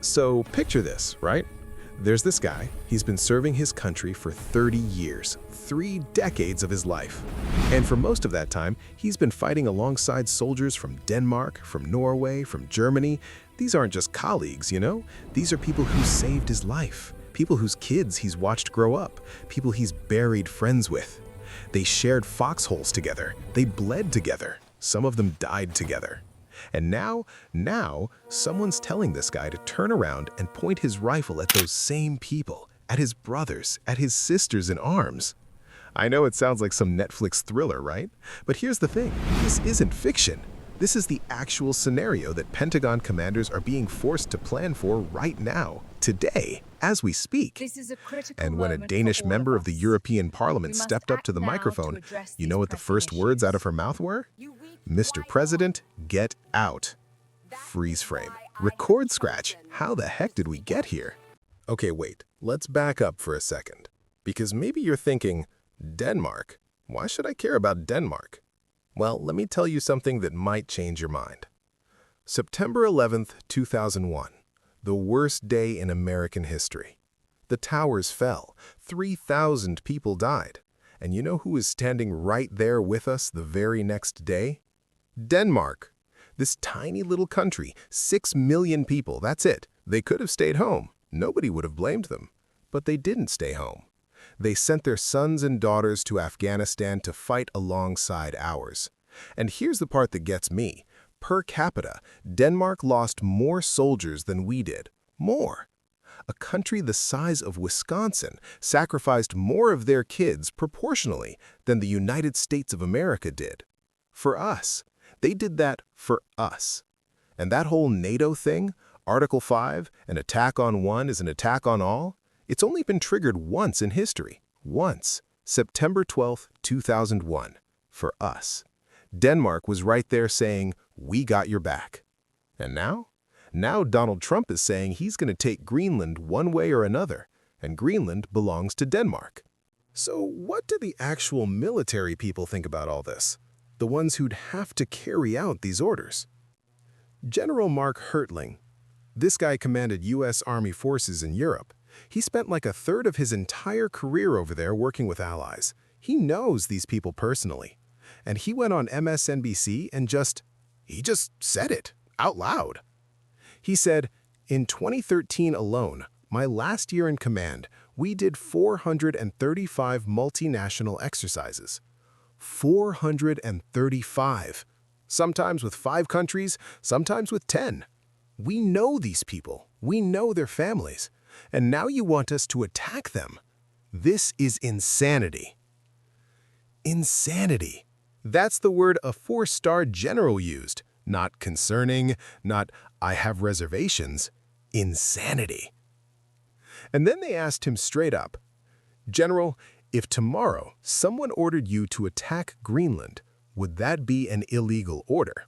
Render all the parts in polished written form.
So picture this, right? There's this guy, he's been serving his country for 30 years, 3 decades of his life. And for most of that time, he's been fighting alongside soldiers from Denmark, from Norway, from Germany. These aren't just colleagues, you know? These are people who saved his life, people whose kids he's watched grow up, people he's buried friends with. They shared foxholes together, they bled together, some of them died together. And now, someone's telling this guy to turn around and point his rifle at those same people, at his brothers, at his sisters in arms. I know it sounds like some Netflix thriller, right? But here's the thing, this isn't fiction. This is the actual scenario that Pentagon commanders are being forced to plan for right now, today, as we speak. This is a critical And when a moment Danish for all member of of the us. European We Parliament must stepped up to act the now microphone, to address you these know what the pressing first words out issues. of her mouth were? You weak, Mr. white President, woman. get out. Freeze frame. Record scratch. How the heck did we get here? Okay, wait. Let's back up for a second. Because maybe you're thinking, Denmark? Why should I care about Denmark? Well, let me tell you something that might change your mind. September 11th, 2001. The worst day in American history. The towers fell. 3,000 people died. And you know who was standing right there with us the very next day? Denmark. This tiny little country, 6 million people, that's it. They could have stayed home. Nobody would have blamed them. But they didn't stay home. They sent their sons and daughters to Afghanistan to fight alongside ours. And here's the part that gets me. Per capita, Denmark lost more soldiers than we did. More. A country the size of Wisconsin sacrificed more of their kids proportionally than the United States of America did. For us. They did that for us. And that whole NATO thing, Article 5, an attack on one is an attack on all, it's only been triggered once in history. Once. September 12th, 2001. For us. Denmark was right there saying, we got your back. And now? Now Donald Trump is saying he's going to take Greenland one way or another, and Greenland belongs to Denmark. So what do the actual military people think about all this? The ones who'd have to carry out these orders? General Mark Hertling. This guy commanded U.S. Army forces in Europe. He spent like a third of his entire career over there working with allies. He knows these people personally. And he went on MSNBC and he just said it out loud. He said, in 2013 alone, my last year in command, we did 435 multinational exercises. 435. Sometimes with 5 countries, sometimes with 10. We know these people. We know their families. And now you want us to attack them. This is insanity. Insanity. That's the word a 4-star general used. Not concerning, not I have reservations. Insanity. And then they asked him straight up, General, if tomorrow someone ordered you to attack Greenland, would that be an illegal order?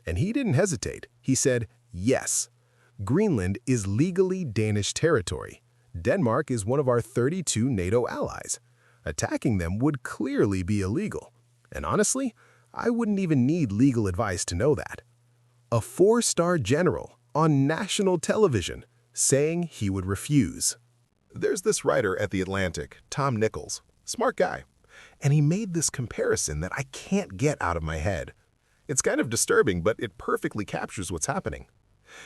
And he didn't hesitate. He said, yes. Greenland is legally Danish territory. Denmark is one of our 32 NATO allies. Attacking them would clearly be illegal. And honestly, I wouldn't even need legal advice to know that. A 4-star general on national television saying he would refuse. There's this writer at The Atlantic, Tom Nichols, smart guy, and he made this comparison that I can't get out of my head. It's kind of disturbing, but it perfectly captures what's happening.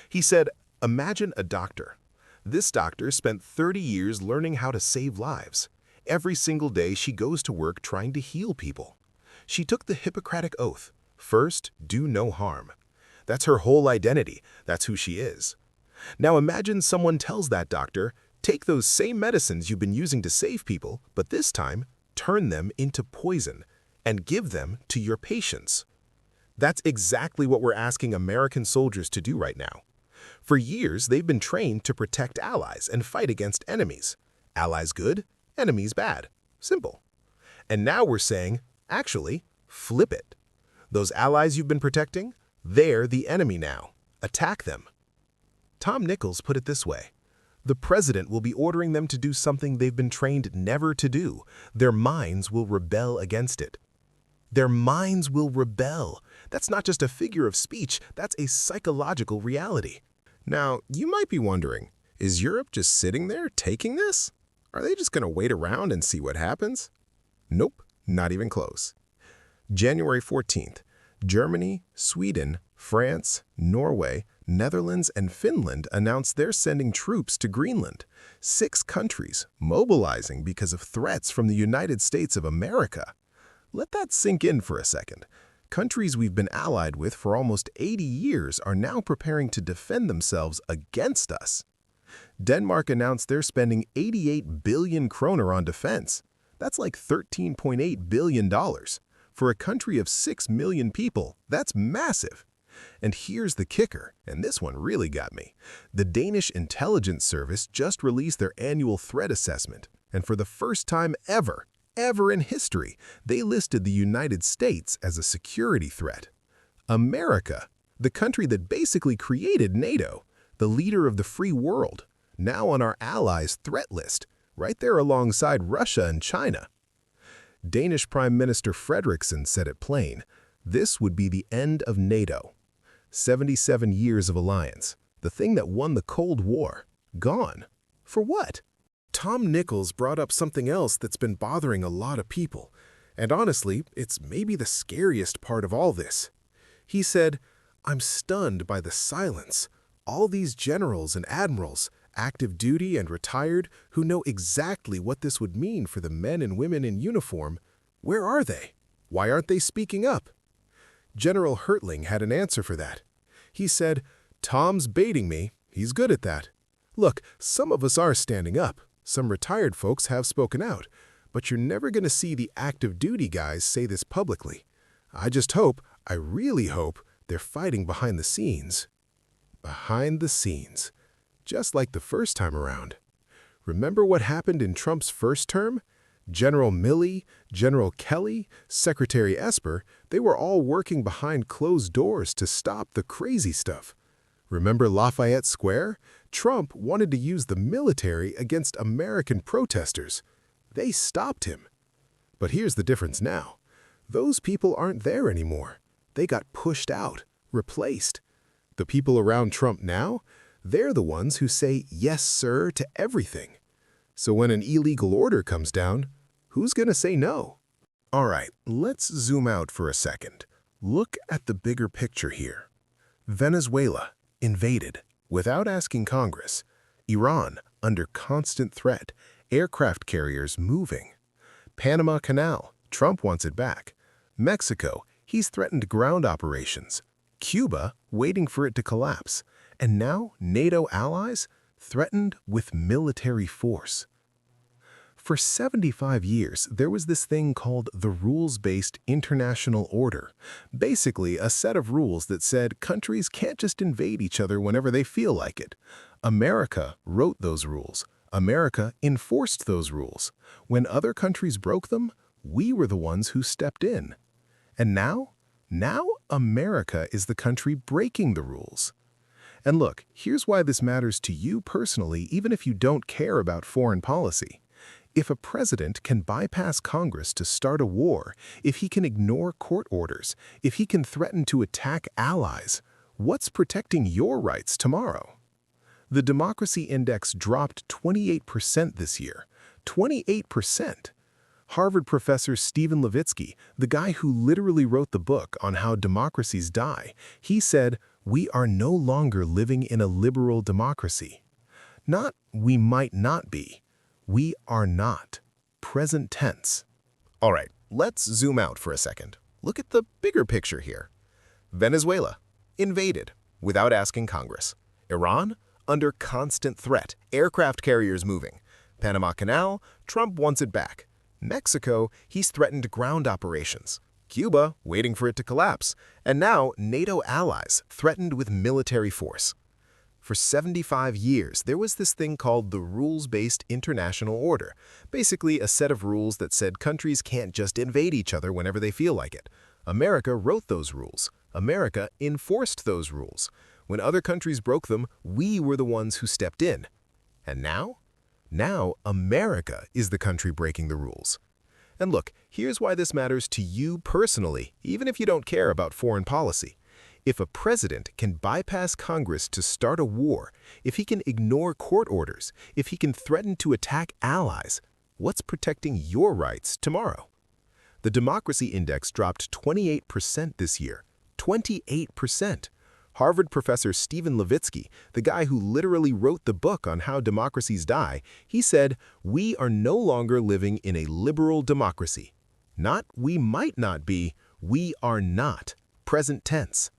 He said, imagine a doctor. This doctor spent 30 years learning how to save lives. Every single day she goes to work trying to heal people. She took the Hippocratic Oath, first, do no harm. That's her whole identity. That's who she is. Now imagine someone tells that doctor, take those same medicines you've been using to save people, but this time, turn them into poison and give them to your patients. That's exactly what we're asking American soldiers to do right now. For years, they've been trained to protect allies and fight against enemies. Allies good, enemies bad. Simple. And now we're saying, actually, flip it. Those allies you've been protecting, they're the enemy now. Attack them. Tom Nichols put it this way. The president will be ordering them to do something they've been trained never to do. Their minds will rebel against it. Their minds will rebel. That's not just a figure of speech, that's a psychological reality. Now, you might be wondering, is Europe just sitting there taking this? Are they just going to wait around and see what happens? Nope, not even close. January 14th, Germany, Sweden, France, Norway, Netherlands, and Finland announced they're sending troops to Greenland. 6 countries mobilizing because of threats from the United States of America. Let that sink in for a second. Countries we've been allied with for almost 80 years are now preparing to defend themselves against us. Denmark announced they're spending 88 billion kroner on defense. That's like $13.8 billion. For a country of 6 million people, that's massive. And here's the kicker, and this one really got me. The Danish Intelligence Service just released their annual threat assessment, and for the first time ever in history, they listed the United States as a security threat. America, the country that basically created NATO, the leader of the free world, now on our allies' threat list, right there alongside Russia and China. Danish Prime Minister Frederiksen said it plain, this would be the end of NATO. 77 years of alliance, the thing that won the Cold War, gone. For what? Tom Nichols brought up something else that's been bothering a lot of people, and honestly, it's maybe the scariest part of all this. He said, I'm stunned by the silence. All these generals and admirals, active duty and retired, who know exactly what this would mean for the men and women in uniform, where are they? Why aren't they speaking up? General Hertling had an answer for that. He said, Tom's baiting me. He's good at that. Look, some of us are standing up. Some retired folks have spoken out. But you're never going to see the active duty guys say this publicly. I really hope, they're fighting behind the scenes. Behind the scenes. Just like the first time around. Remember what happened in Trump's first term? General Milley, General Kelly, Secretary Esper, they were all working behind closed doors to stop the crazy stuff. Remember Lafayette Square? Trump wanted to use the military against American protesters. They stopped him. But here's the difference now. Those people aren't there anymore. They got pushed out, replaced. The people around Trump now? They're the ones who say yes, sir, to everything. So when an illegal order comes down, who's going to say no? All right, let's zoom out for a second. Look at the bigger picture here. Venezuela, invaded, without asking Congress. Iran, under constant threat, aircraft carriers moving. Panama Canal, Trump wants it back. Mexico, he's threatened ground operations. Cuba, waiting for it to collapse. And now, NATO allies, threatened with military force. For 75 years, there was this thing called the rules-based international order. Basically, a set of rules that said countries can't just invade each other whenever they feel like it. America wrote those rules. America enforced those rules. When other countries broke them, we were the ones who stepped in. And now America is the country breaking the rules. And look, here's why this matters to you personally, even if you don't care about foreign policy. If a president can bypass Congress to start a war, if he can ignore court orders, if he can threaten to attack allies, what's protecting your rights tomorrow? The democracy index dropped 28% this year. 28%! Harvard professor Stephen Levitsky, the guy who literally wrote the book on how democracies die, he said, we are no longer living in a liberal democracy. Not we might not be. We are not. Present tense. All right, let's zoom out for a second. Look at the bigger picture here. Venezuela, invaded, without asking Congress. Iran, under constant threat, aircraft carriers moving. Panama Canal, Trump wants it back. Mexico, he's threatened ground operations. Cuba, waiting for it to collapse. And now, NATO allies, threatened with military force. For 75 years, there was this thing called the rules-based international order, basically a set of rules that said countries can't just invade each other whenever they feel like it. America wrote those rules. America enforced those rules. When other countries broke them, we were the ones who stepped in. And now? Now, America is the country breaking the rules. And look, here's why this matters to you personally, even if you don't care about foreign policy. If a president can bypass Congress to start a war, if he can ignore court orders, if he can threaten to attack allies, what's protecting your rights tomorrow? The Democracy Index dropped 28% this year. 28%. Harvard professor Stephen Levitsky, the guy who literally wrote the book on how democracies die, he said, "We are no longer living in a liberal democracy." Not we might not be, we are not. Present tense.